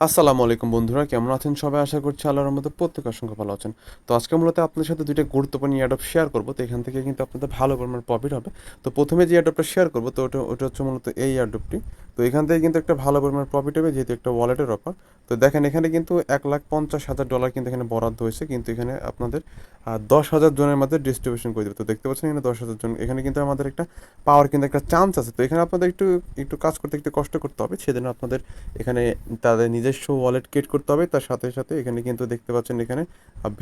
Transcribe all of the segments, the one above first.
আসসালামু আলাইকুম বন্ধুরা, কেমন আছেন সবাই? আশা করছি আল্লাহর রহমতে প্রত্যেকে অসংখ্য ভালো আছেন। তো আজকে মূলত আপনাদের সাথে দুইটা গুরুত্বপূর্ণ অ্যাডপ শেয়ার করব। তো এখান থেকে কিন্তু আপনাদের ভালো পরিমাণ প্রফিট হবে। তো প্রথমে যে অ্যাডপটা শেয়ার করব, তো ওটা হচ্ছে মূলত এই অ্যাডপটি। তো এখান থেকে কিন্তু একটা ভালো পরিমাণ প্রফিট হবে, যেহেতু একটা ওয়ালেটের অফার। তো দেখেন, এখানে কিন্তু $1,50,000 কিন্তু এখানে বরাদ্দ হয়েছে, কিন্তু এখানে আপনাদের 10,000 জনের মধ্যে ডিস্ট্রিবিউশন করে দেবে। তো দেখতে পাচ্ছেন এখানে 10,000 জন, এখানে কিন্তু আমাদের একটা পাওয়ার কিন্তু একটা চান্স আছে। তো এখানে আপনাদের একটু একটু কাজ করতে একটু কষ্ট করতে হবে, সেজন্য আপনাদের এখানে তাদের নিজস্ব ওয়ালেট ক্রিয়েট করতে হবে। তার সাথে সাথে এখানে কিন্তু দেখতে পাচ্ছেন, এখানে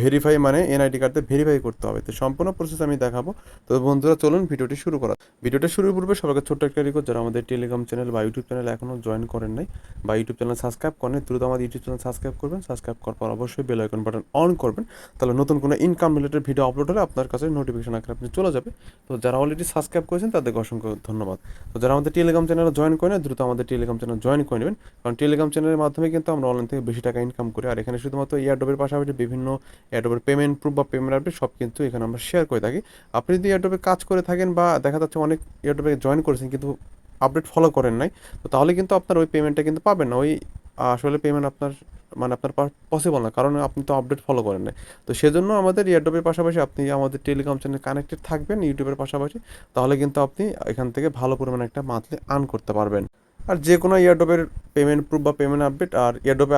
ভেরিফাই মানে এনআইডি কার্ডে ভেরিফাই করতে হবে। তো সম্পূর্ণ প্রসেস আমি দেখাবো। তো বন্ধুরা, চলুন ভিডিওটি শুরু করা। ভিডিওটা শুরুর পূর্বে সবাইকে ছোট্ট একটা রিকোয়েস্ট, যারা আমাদের টেলিগ্রাম চ্যানেল বা ইউটিউব চ্যানেল এখনও জয়েন করেন নাই বা ইউটিউব চ্যানেল সাবস্ক্রাইব করেন, দ্রুত আমাদের ইউটিউব চ্যানেল সাবস্ক্রাইব করবেন। সাবস্ক্রাইব করার পর অবশ্যই বেল আইকন বাটন অন করবেন, তাহলে নতুন কোনো ইনকাম রিলেটেড ভিডিও আপলোড হলে আপনার কাছে নোটিফিকেশন আকারে আপনি চলে যাবে। তো যারা অলরেডি সাবস্ক্রাইব করেছেন তাদেরকে অসংখ্য ধন্যবাদ। তো যারা আমাদের টেলিগ্রাম চ্যানেলে জয়েন করেন, দ্রুত আমাদের টেলিগ্রাম চ্যানেল জয়েন করে নেবেন, কারণ টেলিগ্রাম চ্যানেলের মাধ্যমে কিন্তু আমরা অনলাইন থেকে বেশি টাকা ইনকাম করি। আর এখানে শুধুমাত্র এয়ারড্রপের পাশাপাশি বিভিন্ন এয়ারড্রপের পেমেন্ট প্রুফ বা পেমেন্ট আপডেট সব কিন্তু এখানে আমরা শেয়ার করে থাকি। আপনি যদি এয়ারড্রপে কাজ করে থাকেন বা দেখা যাচ্ছে অনেক এয়ারড্রপে জয়েন করেছেন কিন্তু আপডেট ফলো করেন নাই, তো তাহলে কিন্তু আপনার ওই পেমেন্টটা কিন্তু পাবেন না। ওই আসলে পেমেন্ট আপনার মানে আপনার পসিবল না, কারণ আপনি তো আপডেট ফলো করেন নাই। তো সেজন্য আমাদের এয়ারড্রপের পাশাপাশি আপনি আমাদের টেলিগ্রাম চ্যানেল কানেক্টেড থাকবেন ইউটিউবের পাশাপাশি, তাহলে কিন্তু আপনি এখান থেকে ভালো পরিমাণে একটা মান্থলি আর্ন করতে পারবেন। আর যে কোনো এয়ারড্রপের পেমেন্ট প্রুফ বা পেমেন্ট আপডেট আর এয়ারড্রপে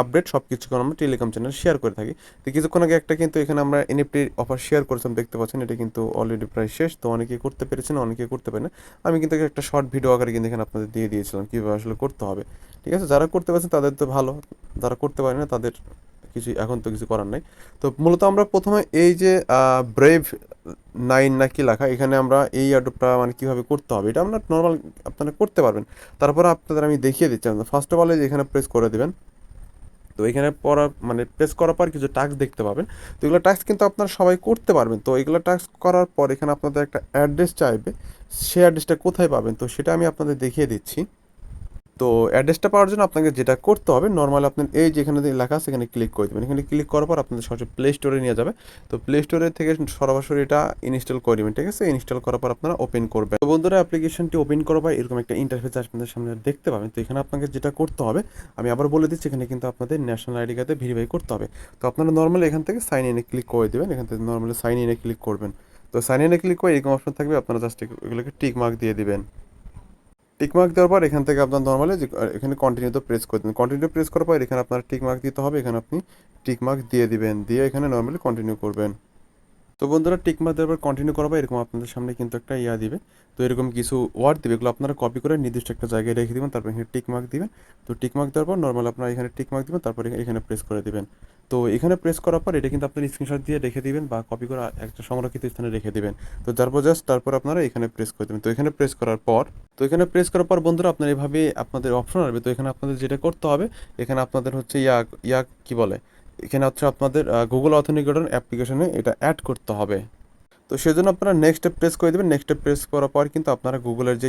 আপডেট সব কিছু আমরা টেলিগ্রাম চ্যানেল শেয়ার করে থাকি। তো কিছুক্ষণ আগে একটা কিন্তু এখানে আমরা এনএফটি অফার শেয়ার করেছিলাম, দেখতে পাচ্ছেন এটা কিন্তু অলরেডি প্রায় শেষ। তো অনেকে করতে পেরেছেন, অনেকে করতে পারে না। আমি কিন্তু একটা শর্ট ভিডিও আকারে কিন্তু এখানে আপনাদের দিয়ে দিয়েছিলাম কীভাবে আসলে করতে হবে। ঠিক আছে, যারা করতে পারছেন তাদের তো ভালো, যারা করতে পারে না তাদের কিছু এখন তো কিছু করার নাই। তো মূলত আমরা প্রথমে এই যে ব্রেভ 9 না কি লেখা, এখানে আমরা এই অ্যাডপটা মানে কীভাবে করতে হবে এটা আমরা নর্মাল আপনারা করতে পারবেন। তারপরে আপনাদের আমি দেখিয়ে দিচ্ছি। ফার্স্ট অফ অল এখানে প্রেস করে দেবেন। তো এখানে পড়া মানে প্রেস করার পর কিছু টাস্ক দেখতে পাবেন। তো এগুলো টাস্ক কিন্তু আপনারা সবাই করতে পারবেন। তো এগুলো টাস্ক করার পর এখানে আপনাদের একটা অ্যাড্রেস চাইবে, সেই অ্যাড্রেসটা কোথায় পাবেন তো সেটা আমি আপনাদের দেখিয়ে দিচ্ছি। তো অ্যাড্রেসটা পাওয়ার জন্য আপনাকে যেটা করতে হবে, নর্মালি আপনার এই যেখানে লেখা আছে এখানে ক্লিক করে দেবেন। এখানে ক্লিক করার পর আপনাদের সরাসরি প্লে স্টোরে নিয়ে যাবে। তো প্লে স্টোরে থেকে সরাসরি এটা ইনস্টল করে দেবেন। ঠিক আছে, ইনস্টল করার পর আপনারা ওপেন করবেন। তো বন্ধুরা, অ্যাপ্লিকেশনটি ওপেন করার পর এরকম একটা ইন্টারফেস আপনাদের সামনে দেখতে পাবেন। তো এখানে আপনাকে যেটা করতে হবে আমি আবার বলে দিচ্ছি, এখানে কিন্তু আপনাদের ন্যাশনাল আইডি কার্ডে ভেরিফাই করতে হবে। তো আপনারা নর্মালি এখান থেকে সাইন ইনে ক্লিক করে দেবেন। এখান থেকে নর্মালি সাইন ইনে ক্লিক করবেন। তো সাইন ইনে ক্লিক করে এরকম অপশন থাকবে, আপনারা জাস্ট এগুলোকে টিক মার্ক দিয়ে দিবেন। টিক মার্ক দেওয়ার পর এখান থেকে আপনার নর্মালি যে এখানে কন্টিনিউ তো প্রেস করে দিন। কন্টিনিউ প্রেস করার পর এখানে আপনার টিক মার্ক দিতে হবে। এখানে আপনি টিক মার্ক দিয়ে দিবেন, দিয়ে এখানে নর্মালি কন্টিনিউ করবেন। তো বন্ধুরা, টিক মার্ক দেওয়ার পর কন্টিনিউ করাবো, এরকম আপনাদের সামনে কিন্তু একটা দিবে। তো এরকম কিছু ওয়ার্ড দিবে, এগুলো আপনারা কপি করে নির্দিষ্ট একটা জায়গায় রেখে দিবেন, তারপর এখানে টিক মার্ক দিবেন। তো টিক মার্ক দেওয়ার পর নর্মাল আপনারা এখানে টিক মার্ক দিবেন, তারপর এখানে প্রেস করে দিবেন। তো এখানে প্রেস করার পর এটা কিন্তু আপনার স্ক্রিনশট দিয়ে রেখে দিবেন বা কপি করে একটা সংরক্ষিত স্থানে রেখে দিবেন। তো তারপর জাস্ট তারপর আপনারা এখানে প্রেস করে দেবেন। তো এখানে প্রেস করার পর বন্ধুরা আপনার এভাবে আপনাদের অপশন আসবে। তো এখানে আপনাদের যেটা করতে হবে, এখানে আপনাদের হচ্ছে ইয়া কি বলে, এখানে হচ্ছে আপনাদের গুগল অথেন্টিকেটর অ্যাপ্লিকেশনে এটা অ্যাড করতে হবে। তো সেজন্য আপনারা নেক্সট স্টেপ প্রেস করে দেবেন। নেক্সট স্টেপ প্রেস করার পর কিন্তু আপনারা গুগলের যে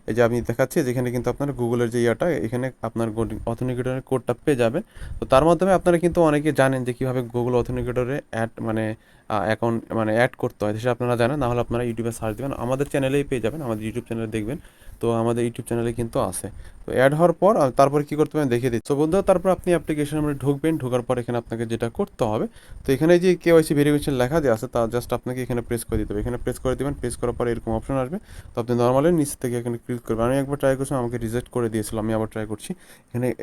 এই যে আমি দেখাচ্ছি, যেখানে কিন্তু আপনারা গুগলের যে এখানে আপনার অথেন্টিকেটরের কোডটা পেয়ে যাবেন। তো তার মাধ্যমে আপনারা কিন্তু অনেকে জানেন যে কীভাবে গুগল অথেন্টিকেটরে অ্যাড মানে অ্যাকাউন্ট মানে অ্যাড করতে হয়, সেটা আপনারা জানেন। না হলে আপনারা ইউটিউবে সার্চ দেবেন, আমাদের চ্যানেলেই পেয়ে যাবেন, আমাদের ইউটিউব চ্যানেলে দেখবেন। তো আমাদের ইউটিউব চ্যানেলে কিন্তু আছে। তো অ্যাড হওয়ার পর তারপরে কী করতে হবে দেখিয়ে দিচ্ছি। তো বন্ধুরা, তারপর আপনি অ্যাপ্লিকেশনের মধ্যে ঢুকবেন। ঢোকার পর এখানে আপনাকে যেটা করতে হবে, তো এখানে যে কেওয়াইসি ভেরিফিকেশন লেখা যে আছে, তা জাস্ট আপনাকে এখানে প্রেস করে দিতে হবে। এখানে প্রেস করে দেবেন। প্রেস করার পরে এরকম অপশন আসবে। তো আপনি নর্মালি নিচ থেকে এখানে ক্লিক করবেন। আমি একবার ট্রাই করছিলাম, আমাকে রিজেক্ট করে দিয়েছিল, আমি আবার ট্রাই করছি।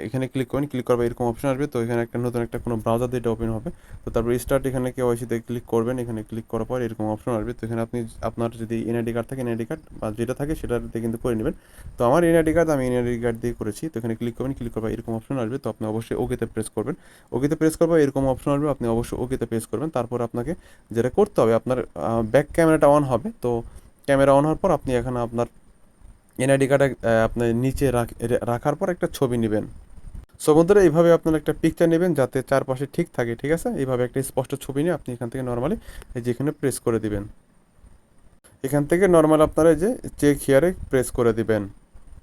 এখানে ক্লিক করেন। ক্লিক করবে এরকম অপশন আসবে। তো এখানে একটা নতুন একটা কোনো ব্রাউজার দিয়ে এটা ওপেন হবে। তো তারপর স্টার্ট এখানে কেওয়াইসিতে ক্লিক করবেন। এখানে ক্লিক করার পর এরকম অপশন আসবে। তো এখানে আপনি আপনার যদি এনআইডি কার্ড থাকে, এনআইডি কার্ড বা যেটা থাকে সেটা দিয়ে কিন্তু করে নেবেন। তো আমার এনআইডি কার্ড, আমি এনআইডি কার্ড দিয়ে করেছি। তো এখানে ক্লিক করবেন। ক্লিক করবে এরকম অপশন আসবে। তো আপনি অবশ্যই ওকেতে প্রেস করবেন। ওকেতে প্রেস করবে এরকম অপশন আসবে, আপনি অবশ্যই ওকেতে প্রেস করবেন। তারপর আপনাকে যেটা করতে হবে, আপনার ব্যাক ক্যামেরাটা অন হবে। তো ক্যামেরা অন হওয়ার পর আপনি এখানে আপনার এনআইডি কার্ডে আপনার নিচে রাখার পর একটা ছবি নেবেন। সো বন্ধুরা, এইভাবে আপনারা একটা পিকচার নেবেন যাতে চারপাশে ঠিক থাকে। ঠিক আছে, এইভাবে একটা স্পষ্ট ছবি নিয়ে আপনি এখান থেকে নর্মালি যেখানে প্রেস করে দিবেন। এখান থেকে নর্মাল আপনারা এই যে চেক হিয়ারে প্রেস করে দিবেন।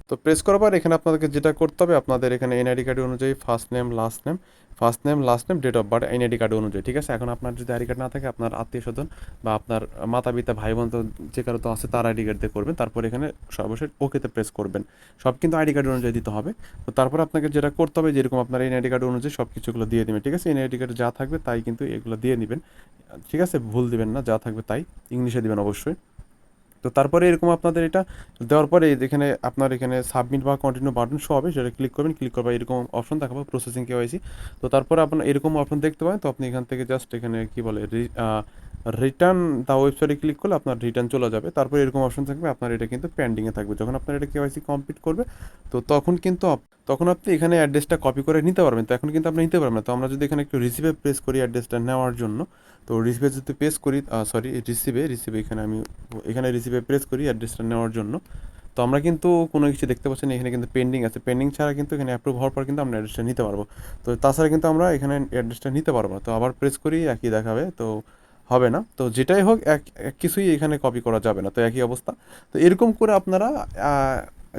তো প্রেস করার পর এখানে আপনাদেরকে যেটা করতে হবে, আপনাদের এখানে এনআইডি কার্ড অনুযায়ী first name last name date of birth NID card অনুযায়ী, ঠিক আছে। এখন আপনার যদি আইডি কার্ড না থাকে, আপনার আত্মীয় স্বজন বা আপনার মাতা পিতা ভাই বোন তো যে কারো তো আছে, তার আইডি কার্ড দিয়ে করবেন। তারপর এখানে সর্বশেষ ওকেতে প্রেস করবেন। সব কিন্তু আইডি কার্ড অনুযায়ী দিতে হবে। তো তারপর আপনাকে যেটা করতে হবে, যেরকম আপনার এনআইডি কার্ড অনুযায়ী সব কিছুগুলো দিয়ে দিবেন, ঠিক আছে। এনআইডি কার্ডে যা থাকবে তাই কিন্তু এগুলো দিয়ে নেবেন, ঠিক আছে। ভুল দিবেন না, যা থাকবে তাই ইংলিশে দিবেন অবশ্যই। তো তারপরে এরকম আপনাদের এটা দেওয়ার পরে এখানে আপনার এখানে সাবমিট বা কন্টিনিউ বাটন শো হবে, সেটা ক্লিক করবেন। ক্লিক করবে এরকম অপশন দেখাবো, প্রসেসিং কেওয়াইসি। তো তারপরে আপনার এরকম অপশন দেখতে পাবেন। তো আপনি এখান থেকে জাস্ট এখানে কি বলে রিটার্ন দা ওয়েবসাইটে ক্লিক করলে আপনার রিটার্ন চলে যাবে। তারপরে এরকম অপশন থাকবে, আপনার এটা কিন্তু পেন্ডিংয়ে থাকবে। যখন আপনার এটা কেওয়াইসি কমপ্লিট করবে, তো তখন কিন্তু তখন আপনি এখানে অ্যাড্রেসটা কপি করে নিতে পারবেন। তো এখন কিন্তু আপনি নিতে পারবেন না। তো আমরা যদি এখানে একটু রিসিভে প্রেস করি অ্যাড্রেসটা নেওয়ার জন্য, তো রিসিভে যদি প্রেস করি, সরি রিসিভে এখানে রিসিভে প্রেস করি অ্যাড্রেসটা নেওয়ার জন্য, তো আমরা কিন্তু কোনো কিছু দেখতে পাচ্ছি না। এখানে কিন্তু পেন্ডিং আছে। পেন্ডিং ছাড়া কিন্তু এখানে অ্যাপ্রুভ হওয়ার পর কিন্তু আমরা অ্যাড্রেসটা নিতে পারবো। তো তাছাড়া কিন্তু আমরা এখানে অ্যাড্রেসটা নিতে পারবো না। তো আবার প্রেস করি, একই দেখাবে, তো হবে না। তো যেটাই হোক, এক কিছুই এখানে কপি করা যাবে না। তো একই অবস্থা। তো এরকম করে আপনারা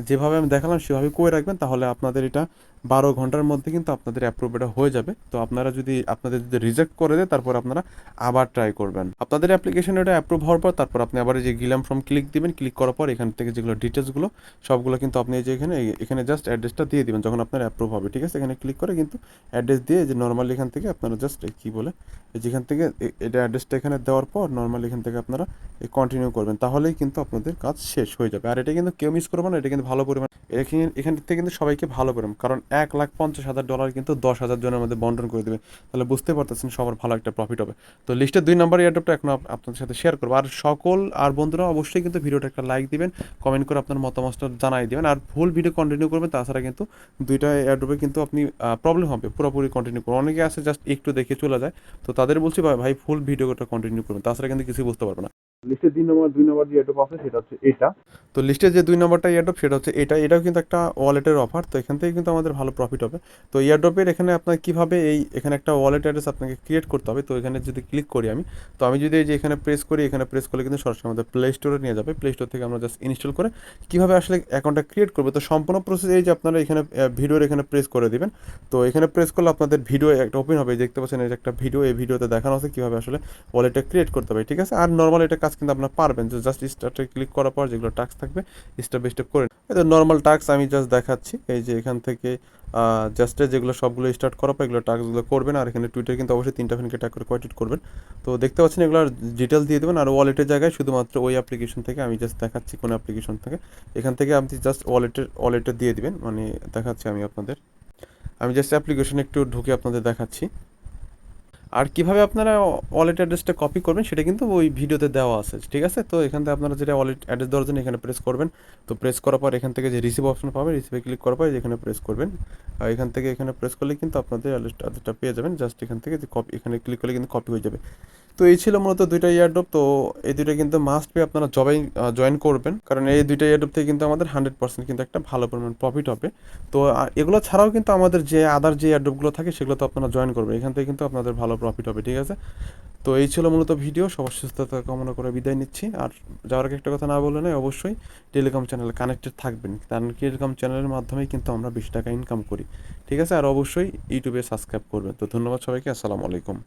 যেভাবে আমি দেখালাম সেভাবে করে রাখবেন, তাহলে আপনাদের এটা 12 ঘন্টার মধ্যে কিন্তু আপনাদের অ্যাপ্রুভ এটা হয়ে যাবে। তো আপনাদের যদি রিজেক্ট করে দেয়, তারপর আপনারা আবার ট্রাই করবেন। আপনাদের অ্যাপ্লিকেশন এটা অ্যাপ্রুভ হওয়ার পর তারপর আপনি আবার এই যে গিলাম ফর্ম ক্লিক দিবেন। ক্লিক করার পর এখান থেকে যেগুলো ডিটেলসগুলো সবগুলো কিন্তু আপনি এই যে এখানে জাস্ট অ্যাড্রেসটা দিয়ে দিবেন যখন আপনার অ্যাপ্রুভ হবে, ঠিক আছে। এখানে ক্লিক করে কিন্তু অ্যাড্রেস দিয়ে, যে নর্মালি এখান থেকে আপনারা জাস্ট কি বলে যেখান থেকে এটা অ্যাড্রেসটা এখানে দেওয়ার পর নর্মালি এখান থেকে আপনারা কন্টিনিউ করবেন, তাহলেই কিন্তু আপনাদের কাজ শেষ হয়ে যাবে। আর এটা কিন্তু কেউ মিস করবে না, এটা কিন্তু ভালো পরিমাণ এখান থেকে কিন্তু সবাইকে ভালো পরিমাণ, কারণ $1,50,000 কিন্তু 10,000 জনের মধ্যে বন্টন করে দেবে। তাহলে বুঝতে পারতেছেন সবার ভালো একটা প্রফিট হবে। তো লিস্টের 2 নম্বর এয়ারড্রপটা এখন আপনাদের সাথে শেয়ার করবো। আর বন্ধুরা অবশ্যই কিন্তু ভিডিওটা একটা লাইক দিবেন, কমেন্ট করে আপনার মতামতটা জানাই দিবেন, আর ফুল ভিডিও কন্টিনিউ করবেন। তাছাড়া কিন্তু দুইটা এয়ারড্রপে কিন্তু আপনি প্রবলেম হবে পুরোপুরি কন্টিনিউ করুন। অনেকে আছে জাস্ট একটু দেখে চলে যায়। তো তাদের বলছি ভাই ফুল ভিডিওটা কন্টিনিউ করবেন, তাছাড়া কিন্তু কিছুই বুঝতে পারবে না। লিস্টে 2 নম্বর যে এয়ারড্রপ আছে সেটা হচ্ছে এটা। তো লিস্টে যে 2 নম্বরটা এয়ারড্রপ সেটা হচ্ছে এটাও কিন্তু একটা ওয়ালেটের অফার। তো এখান থেকে কিন্তু আমাদের ভালো প্রফিট হবে। তো এয়ারড্রপের এখানে আপনার কীভাবে এখানে একটা ওয়ালেট অ্যাড্রেস আপনাকে ক্রিয়েট করতে হবে। তো এখানে যদি ক্লিক করি আমি যদি এই যে এখানে প্রেস করি, এখানে প্রেস করলে কিন্তু সরাসরি আমাদের প্লে স্টোরে নিয়ে যাবে। প্লে স্টোর থেকে আমরা জাস্ট ইনস্টল করে কীভাবে আসলে অ্যাকাউন্টটা ক্রিয়েট করবে, তো সম্পূর্ণ প্রসেস এই যে আপনারা এখানে ভিডিওর এখানে প্রেস করে দিবেন। তো এখানে প্রেস করলে আপনাদের ভিডিও একটা ওপেন হবে, দেখতে পাচ্ছেন এই যে একটা ভিডিও, এই ভিডিওতে দেখানো আছে কীভাবে আসলে ওয়ালেটটা ক্রিয়েট করতে হবে, ঠিক আছে। আর নর্মাল এটা কাজ কিন্তু আপনারা পারবেন, যে জাস্ট স্টার্টে ক্লিক করার পর যেগুলো টাস্ক থাকবে স্টেপ বাই স্টেপ করে এই তো নর্মাল টাস্ক আমি জাস্ট দেখাচ্ছি। এই যে এখান থেকে জাস্টে যেগুলো সবগুলো স্টার্ট করার পর এগুলো টাস্কগুলো করবেন। আর এখানে টুইটার কিন্তু অবশ্যই 3টা ফ্রেন্ডকে ট্যাগ করে কোয়াইট করবেন। তো দেখতে পাচ্ছেন এগুলোর ডিটেলস দিয়ে দেবেন। আর ওয়ালেটের জায়গায় শুধুমাত্র ওই অ্যাপ্লিকেশন থেকে আমি জাস্ট দেখাচ্ছি কোন অ্যাপ্লিকেশন থেকে, এখান থেকে আপনি জাস্ট ওয়ালেটে দিয়ে দিবেন, মানে দেখাচ্ছি আমি জাস্ট অ্যাপ্লিকেশনে একটু ঢুকে আপনাদের দেখাচ্ছি। আর কিভাবে আপনারা ওয়ালেট অ্যাড্রেসটা কপি করবেন সেটা কিন্তু ওই ভিডিওতে দেওয়া আছে, ঠিক আছে। তো এখান থেকে আপনারা যেটা ওয়ালেট অ্যাড্রেস দেওয়ার জন্য এখানে প্রেস করবেন। তো প্রেস করার পর এখান থেকে যে রিসিভ অপশন পাবেন, রিসিভে ক্লিক করার পর এখানে প্রেস করবেন। আর এখান থেকে এখানে প্রেস করলে কিন্তু আপনাদের অ্যাড্রেসটা পেয়ে যাবেন। জাস্ট এখান থেকে যে কপি, এখানে ক্লিক করলে কিন্তু কপি হয়ে যাবে। তো এই ছিল মূলত দুইটা ইয়ারড্রপ। তো এই দুইটা কিন্তু মাস্ট বি আপনারা জয়েন করবেন, কারণ এই দুইটা ইয়ারড্রপ থেকে কিন্তু আমাদের 100% কিন্তু একটা ভালো পরিমাণ প্রফিট হবে। তো এগুলো ছাড়াও কিন্তু আমাদের যে আদার যে ইয়ারড্রপগুলো থাকে সেগুলো তো আপনারা জয়েন করবেন, এখান থেকে কিন্তু আপনাদের ভালো প্রফিট হবে, ঠিক আছে। তো এই ছিল মূলত ভিডিও। সবার সুস্থতা কামনা করে বিদায় নিচ্ছি। আর যাওয়ার আগে একটা কথা না বলে নয়, অবশ্যই টেলিকম চ্যানেলে কানেক্টেড থাকবেন, কারণ টেলিকম চ্যানেলের মাধ্যমেই কিন্তু আমরা বেশি টাকা ইনকাম করি, ঠিক আছে। আর অবশ্যই ইউটিউবে সাবস্ক্রাইব করবেন। তো ধন্যবাদ সবাইকে, আসসালামু আলাইকুম।